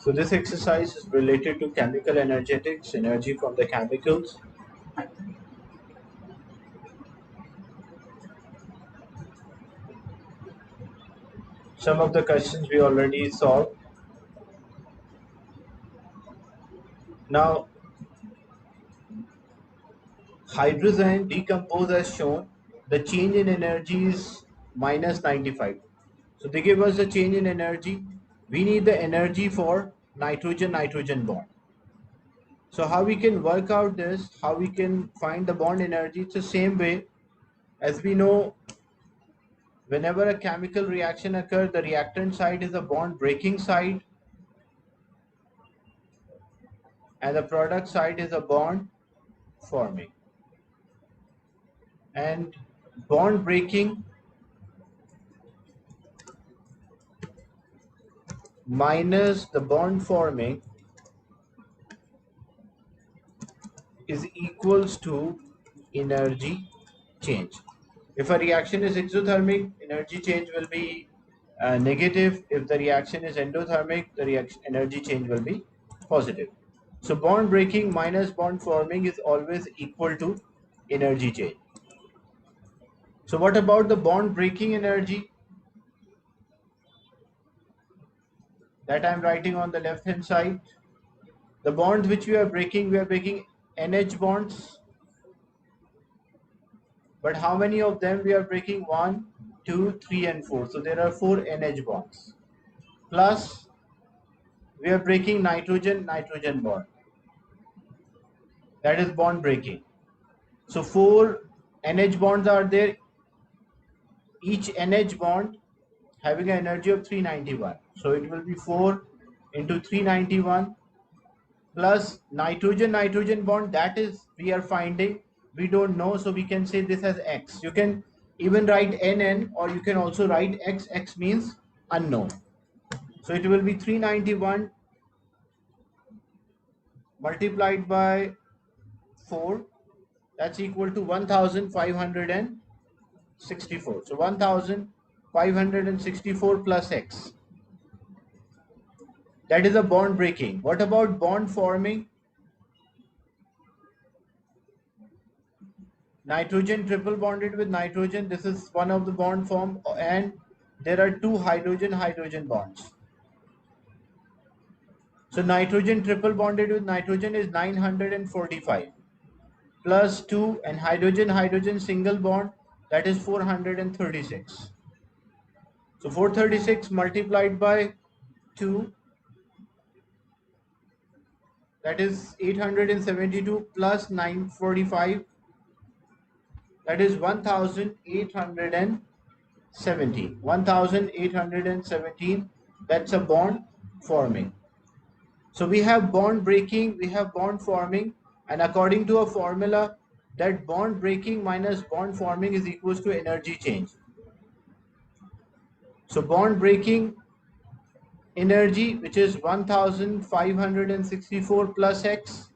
So this exercise is related to chemical energetics, energy from the chemicals. Some of the questions we already solved. Now, hydrogen decompose as shown. The change in energy is minus 95. So they give us the change in energy. We need the energy for nitrogen-nitrogen bond. So how we can work out this, how we can find the bond energy, it's the same way as we know whenever a chemical reaction occurs, the reactant side is a bond breaking side and the product side is a bond forming. And bond breaking minus the bond forming is equals to energy change. If a reaction is exothermic, energy change will be negative. If the reaction is endothermic, the reaction energy change will be positive. So bond breaking minus bond forming is always equal to energy change. So what about the bond breaking energy that I'm writing on the left hand side? The bonds which we are breaking NH bonds. But how many of them we are breaking? 1, 2, 3 and 4. So there are 4 NH bonds. Plus we are breaking nitrogen-nitrogen bond. That is bond breaking. So 4 NH bonds are there. Each NH bond having an energy of 391. So it will be 4 into 391 plus nitrogen-nitrogen bond, that is we are finding, we don't know, so we can say this as X. You can even write NN or you can also write X. X means unknown. So it will be 391 multiplied by 4, that's equal to 1564. So 1564 plus X. That is a bond breaking. What about bond forming? Nitrogen triple bonded with nitrogen. This is one of the bond form, and there are 2 hydrogen-hydrogen bonds. So nitrogen triple bonded with nitrogen is 945 plus 2, and hydrogen-hydrogen single bond, that is 436. So 436 multiplied by 2, that is 872 plus 945, that is 1817. 1817, that's a bond forming. So we have bond breaking, we have bond forming, and according to a formula, that bond breaking minus bond forming is equals to energy change. So bond breaking energy, which is 1564 plus X,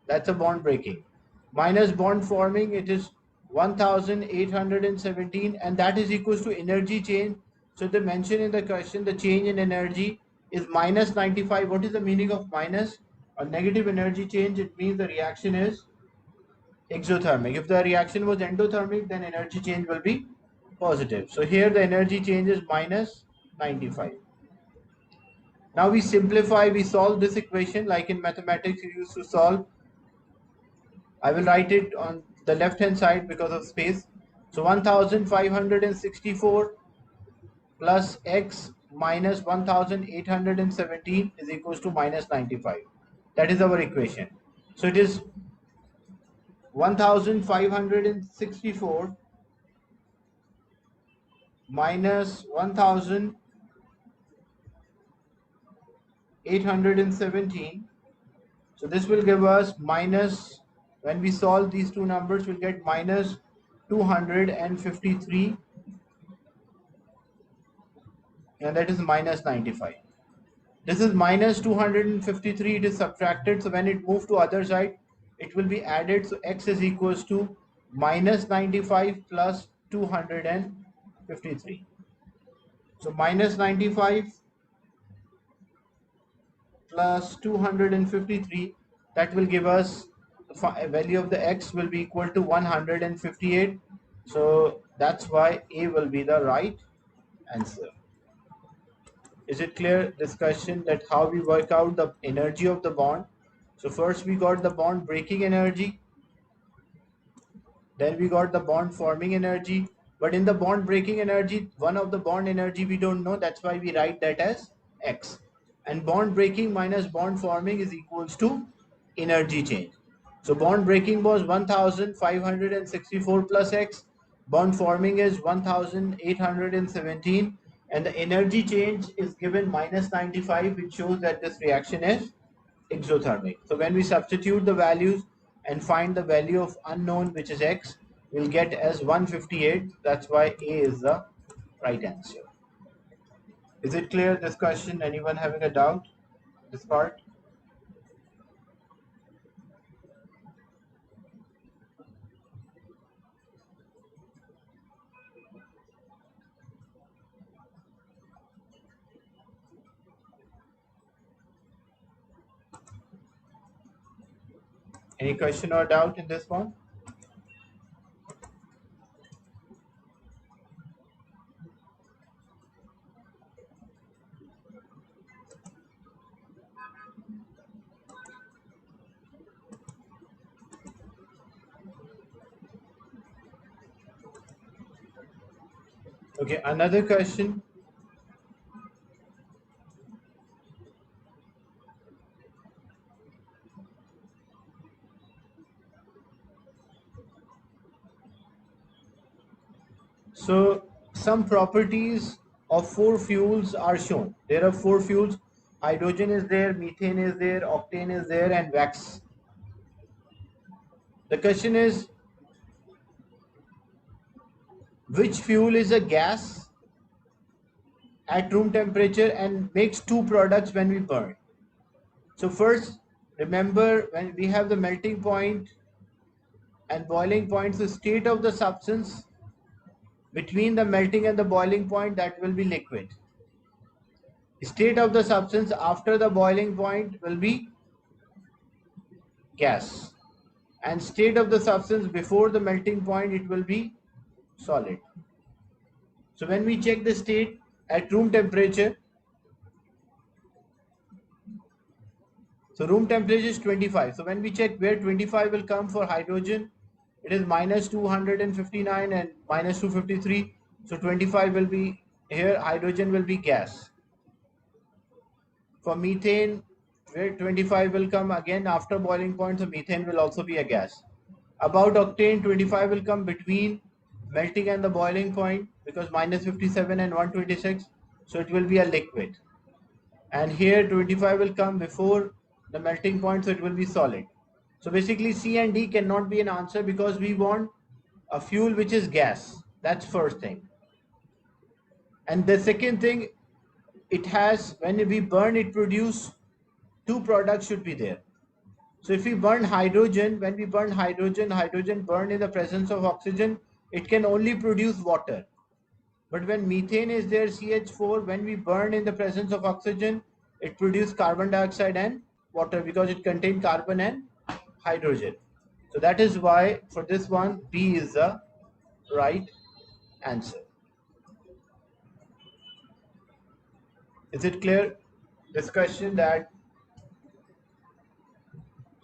that's a bond breaking, minus bond forming, it is 1817, and that is equals to energy change. So they mention in the question the change in energy is minus 95. What is the meaning of minus? A negative energy change, it means the reaction is exothermic. If the reaction was endothermic, then energy change will be positive. So here the energy change is minus 95. Now we simplify, we solve this equation like in mathematics you used to solve. I will write it on the left hand side because of space. So 1564 plus X minus 1817 is equals to minus 95. That is our equation. So it is 1564 minus 1817. So this will give us minus, when we solve these two numbers, we'll get minus 253, and that is minus 95. This is minus 253, it is subtracted, so when it moves to other side, it will be added. So X is equals to minus 95 plus 253. So minus 95 plus 253, that will give us the value of the x will be equal to 158. So that's why A will be the right answer. Is it clear discussion that how we work out the energy of the bond? So first we got the bond breaking energy, then we got the bond forming energy. But in the bond breaking energy, one of the bond energy we don't know. That's why we write that as X. And bond breaking minus bond forming is equals to energy change. So bond breaking was 1564 plus X. Bond forming is 1817. And the energy change is given minus 95, which shows that this reaction is exothermic. So when we substitute the values and find the value of unknown, which is X, we'll get as 158. That's why A is the right answer. Is it clear this question? Anyone having a doubt this part? Any question or doubt in this one? Okay, another question. So some properties of four fuels are shown. There are four fuels. Hydrogen is there, methane is there, octane is there, and wax. The question is, which fuel is a gas at room temperature and makes two products when we burn? So first, remember when we have the melting point and boiling point, the state of the substance between the melting and the boiling point, that will be liquid. State of the substance after the boiling point will be gas. And state of the substance before the melting point, it will be solid. So when we check the state at room temperature, so room temperature is 25. So when we check where 25 will come for hydrogen, it is minus 259 and minus 253. So 25 will be here, hydrogen will be gas. For methane, where 25 will come again after boiling point, so methane will also be a gas. About octane, 25 will come between melting and the boiling point because minus 57 and 126. So it will be a liquid. And here 25 will come before the melting point, so it will be solid. So basically C and D cannot be an answer because we want a fuel which is gas. That's first thing. And the second thing, it has, when we burn, it produce two products should be there. So if we burn hydrogen, when we burn hydrogen, hydrogen burned in the presence of oxygen, it can only produce water. But when methane is there, CH4, when we burn in the presence of oxygen, it produces carbon dioxide and water because it contains carbon and hydrogen. So that is why for this one, B is the right answer. Is it clear discussion that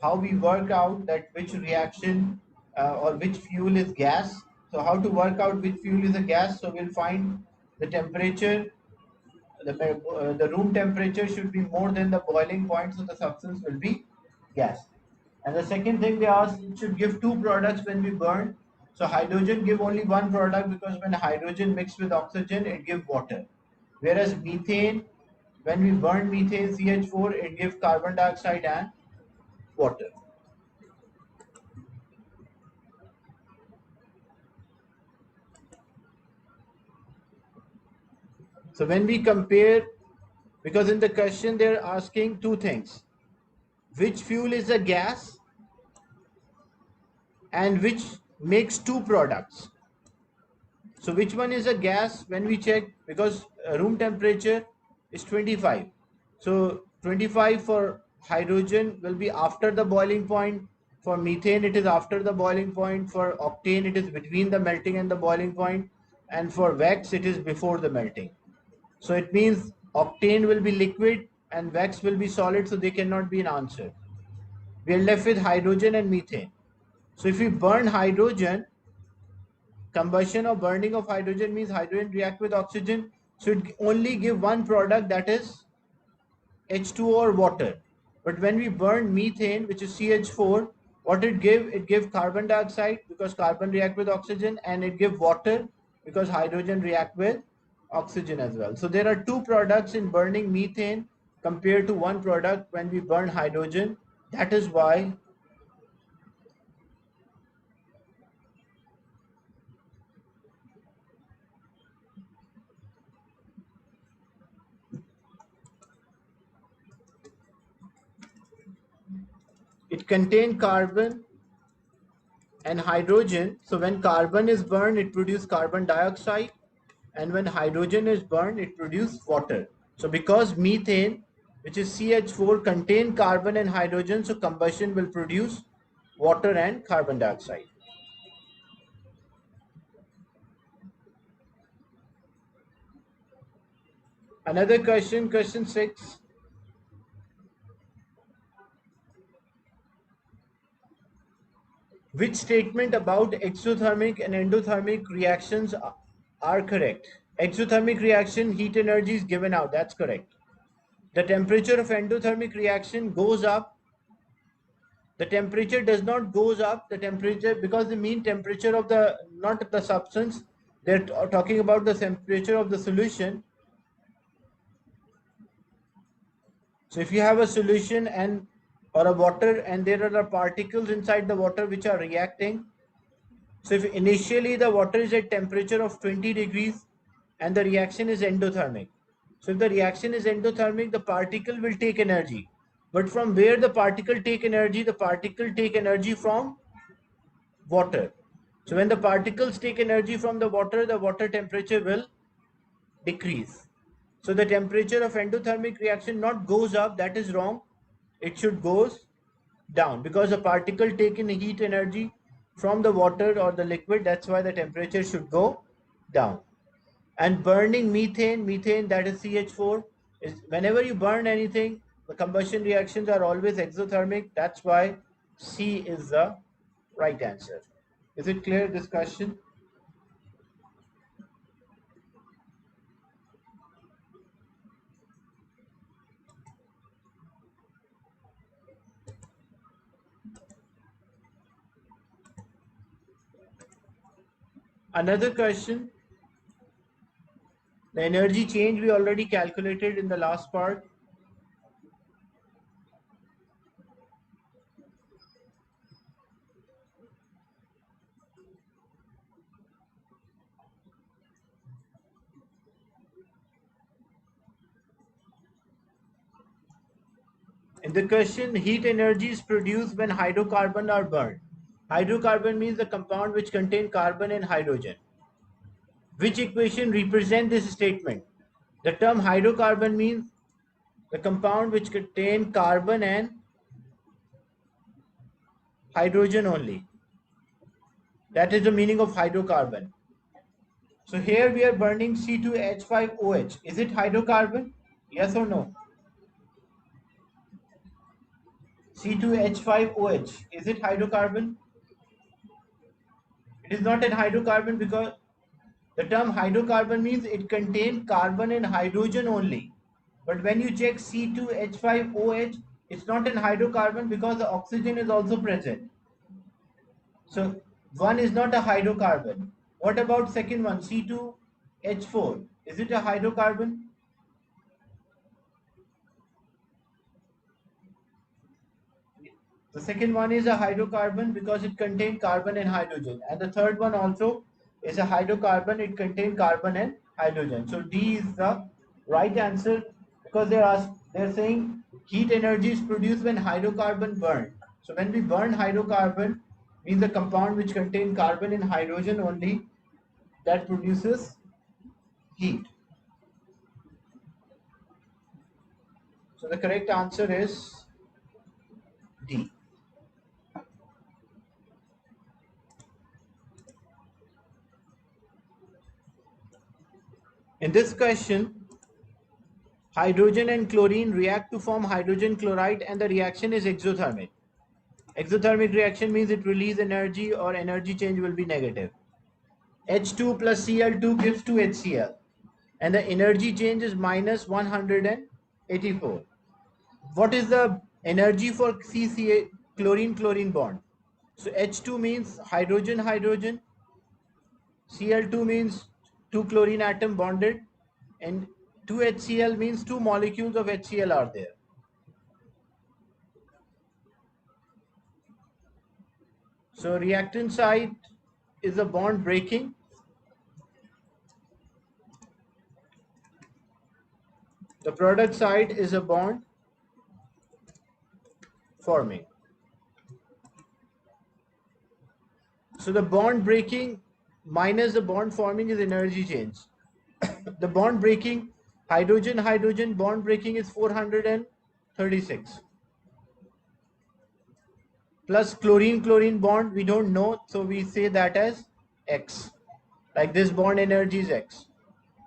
how we work out that which reaction or which fuel is gas? So how to work out which fuel is a gas? So we'll find the temperature, the room temperature should be more than the boiling point, so the substance will be gas. And the second thing they ask, it should give two products when we burn. So hydrogen give only one product because when hydrogen mixed with oxygen, it gives water. Whereas methane, when we burn methane CH4, it gives carbon dioxide and water. So when we compare, because in the question they're asking two things, which fuel is a gas and which makes two products. So which one is a gas when we check, because room temperature is 25. So 25 for hydrogen will be after the boiling point. For methane, it is after the boiling point. For octane, it is between the melting and the boiling point. And for wax, it is before the melting. So it means octane will be liquid and wax will be solid, so they cannot be an answer. We are left with hydrogen and methane. So if we burn hydrogen, combustion or burning of hydrogen means hydrogen react with oxygen. So it only give one product, that is H2O or water. But when we burn methane, which is CH4, what it give? It give carbon dioxide because carbon react with oxygen, and it give water because hydrogen react with oxygen as well. So there are two products in burning methane compared to one product when we burn hydrogen. That is why it contains carbon and hydrogen. So when carbon is burned, it produces carbon dioxide, and when hydrogen is burned, it produces water. So because methane, which is CH4, contain carbon and hydrogen, so combustion will produce water and carbon dioxide. Another question, question 6. Which statement about exothermic and endothermic reactions are correct? Exothermic reaction, heat energy is given out. That's correct. The temperature of endothermic reaction goes up. The temperature does not goes up. The temperature, because the mean temperature of the, not the substance, they're talking about the temperature of the solution. So if you have a solution and or a water and there are particles inside the water which are reacting. So if initially the water is at temperature of 20 degrees and the reaction is endothermic. So if the reaction is endothermic, the particle will take energy. But from where the particle take energy? The particle take energy from water. So when the particles take energy from the water temperature will decrease. So the temperature of endothermic reaction not goes up, that is wrong. It should goes down because the particle take in heat energy from the water or the liquid. That's why the temperature should go down. And burning methane that is CH4, is whenever you burn anything, the combustion reactions are always exothermic. That's why C is the right answer. Is it clear, this question? Another question. The energy change we already calculated in the last part. In the question, heat energy is produced when hydrocarbons are burned. Hydrocarbon means the compound which contain carbon and hydrogen. Which equation represents this statement? The term hydrocarbon means the compound which contain carbon and hydrogen only. That is the meaning of hydrocarbon. So here we are burning C2H5OH. Is it hydrocarbon? Yes or no? C2H5OH. Is it hydrocarbon? It is not an hydrocarbon because the term hydrocarbon means it contains carbon and hydrogen only. But when you check C2H5OH, it's not an hydrocarbon because the oxygen is also present. So one is not a hydrocarbon. What about second one, C2H4? Is it a hydrocarbon? The second one is a hydrocarbon because it contains carbon and hydrogen. And the third one also is a hydrocarbon. It contains carbon and hydrogen. So D is the right answer because they're saying heat energy is produced when hydrocarbon burned. So when we burn hydrocarbon, means the compound which contains carbon and hydrogen only, that produces heat. So the correct answer is D. In this question, hydrogen and chlorine react to form hydrogen chloride and the reaction is exothermic. Exothermic reaction means it releases energy or energy change will be negative. H2 plus Cl2 gives to HCl and the energy change is minus 184. What is the energy for CCA chlorine bond? So H2 means hydrogen hydrogen, Cl2 means two chlorine atom bonded, and 2HCl means two molecules of HCl are there. So reactant side is a bond breaking. The product side is a bond forming. So the bond breaking minus the bond forming is energy change. The bond breaking, hydrogen hydrogen bond breaking is 436. Plus chlorine chlorine bond we don't know, so we say that as X. Like this bond energy is X.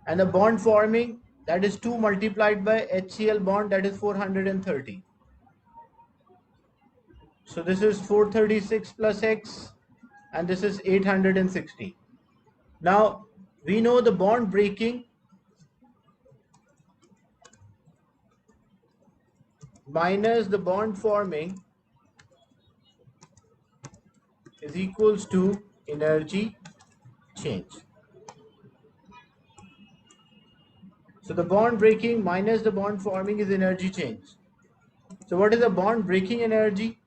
And the bond forming, that is 2 multiplied by HCl bond, that is 430. So this is 436 plus X and this is 860. Now we know the bond breaking minus the bond forming is equals to energy change. So the bond breaking minus the bond forming is energy change. So what is the bond breaking energy?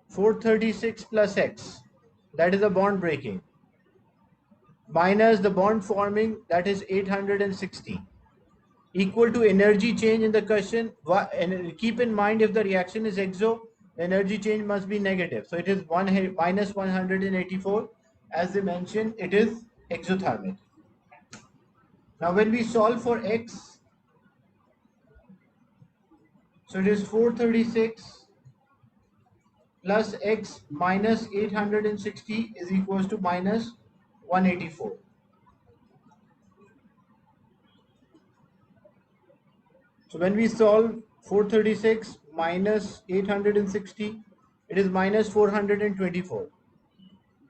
436 plus X, that is the bond breaking, minus the bond forming, that is 860, equal to energy change in the question. And keep in mind, if the reaction is exo, energy change must be negative. So it is minus 184. As they mentioned, it is exothermic. Now when we solve for X, so it is 436 plus X minus 860 is equals to minus 184. So when we solve 436 minus 860, it is minus 424.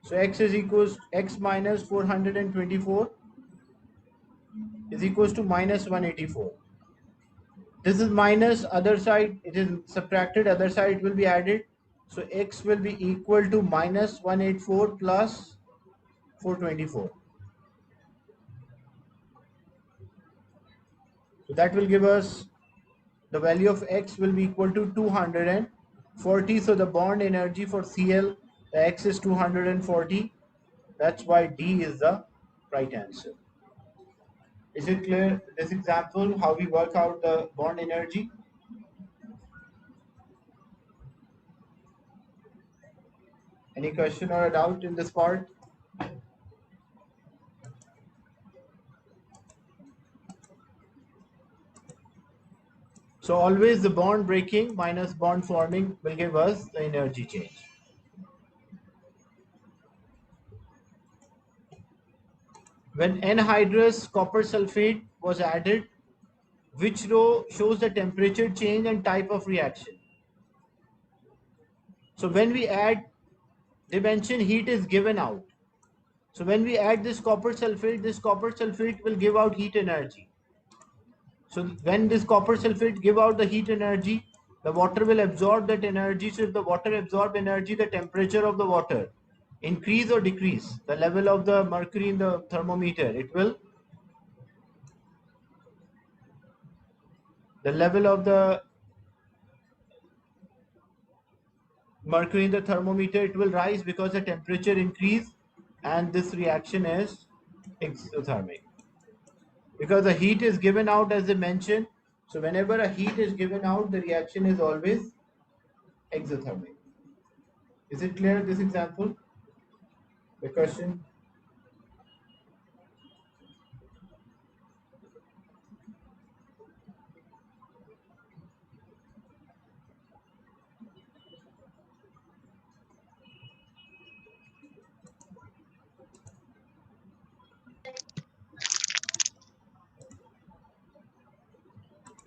So X is equals X minus 424 is equals to minus 184. This is minus, other side it is subtracted, other side it will be added. So X will be equal to minus 184 plus 424. So that will give us the value of X will be equal to 240. So the bond energy for Cl, the X is 240. That's why D is the right answer. Is it clear, this example, how we work out the bond energy? Any question or a doubt in this part? So always the bond breaking minus bond forming will give us the energy change. When anhydrous copper sulfate was added, which row shows the temperature change and type of reaction? So when we add, they mention heat is given out. So when we add this copper sulfate will give out heat energy. So when this copper sulfate give out the heat energy, the water will absorb that energy. So if the water absorb energy, the temperature of the water increase or decrease, the level of the mercury in the thermometer, it will, the level of the mercury in the thermometer, it will rise because the temperature increase, and this reaction is exothermic. Because the heat is given out as they mentioned, so whenever a heat is given out, the reaction is always exothermic. Is it clear this example? The question?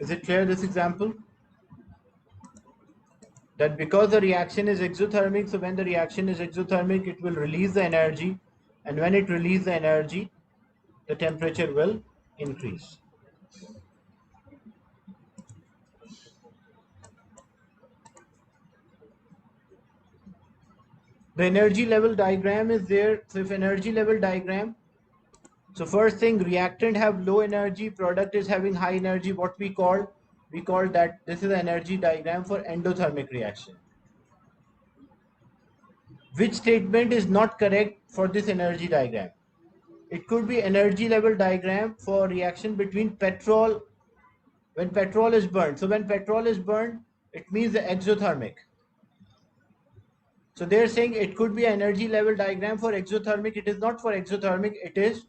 Is it clear, this example? That because the reaction is exothermic, so when the reaction is exothermic, it will release the energy, and when it releases the energy, the temperature will increase. The energy level diagram is there. So if energy level diagram, so first thing, reactant have low energy, product is having high energy. What we call that this is the energy diagram for endothermic reaction. Which statement is not correct for this energy diagram? It could be energy level diagram for reaction between petrol, when petrol is burned. So when petrol is burned, it means the exothermic. So they're saying it could be energy level diagram for exothermic. It is not for exothermic, it is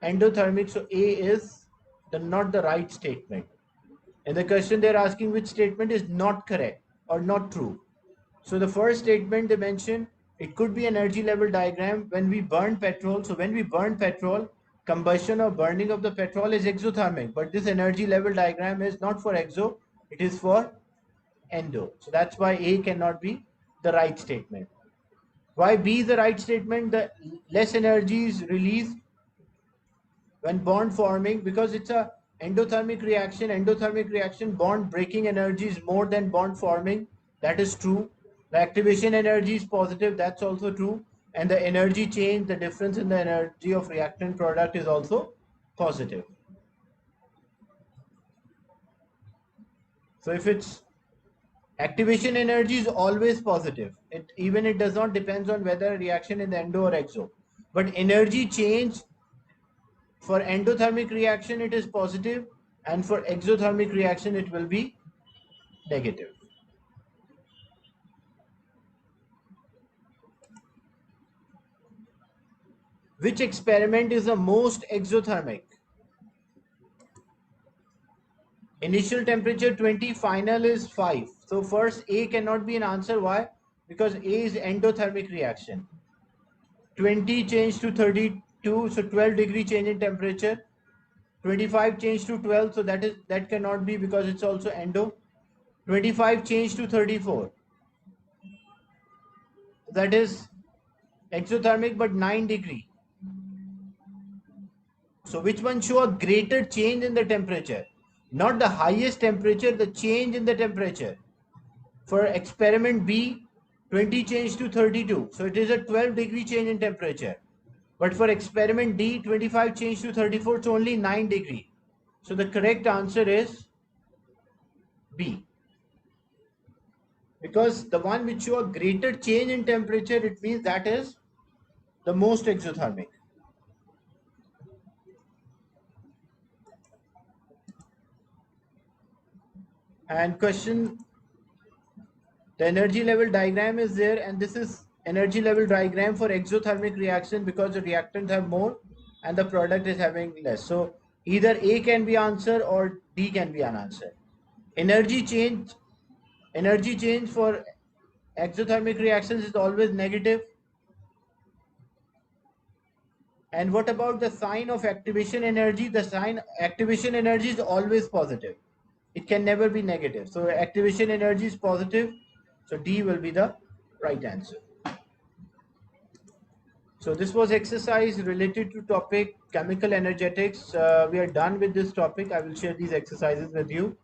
endothermic. So A is not the right statement. In the question they're asking which statement is not correct or not true. So the first statement they mention, it could be energy level diagram when we burn petrol. So when we burn petrol, combustion or burning of the petrol is exothermic. But this energy level diagram is not for exo, it is for endo. So that's why A cannot be the right statement. Why B is the right statement? The less energy is released when bond forming, because it's a endothermic reaction. Endothermic reaction, bond breaking energy is more than bond forming. That is true. The activation energy is positive. That's also true. And the energy change, the difference in the energy of reactant product is also positive. So if it's activation energy is always positive. It does not depends on whether reaction in the endo or exo. But energy change for endothermic reaction it is positive, and for exothermic reaction it will be negative. Which experiment is the most exothermic? Initial temperature 20, final is 5. So first A cannot be an answer. Why? Because A is endothermic reaction. 20 change to 32, so 12 degree change in temperature. 25 change to 12, so that cannot be because it's also endo. 25 change to 34, that is exothermic but 9 degree. So which one show a greater change in the temperature? Not the highest temperature, the change in the temperature. For experiment B, 20 change to 32. So it is a 12 degree change in temperature. But for experiment D, 25 change to 34, it's only 9 degree. So the correct answer is B. Because the one which show a greater change in temperature, it means that is the most exothermic. And question, the energy level diagram is there, and this is energy level diagram for exothermic reaction because the reactants have more and the product is having less. So either A can be answer or D can be an answer. Energy change for exothermic reactions is always negative. And what about the sign of activation energy? The sign activation energy is always positive. It can never be negative. So activation energy is positive. So D will be the right answer. So this was exercise related to topic chemical energetics. We are done with this topic. I will share these exercises with you.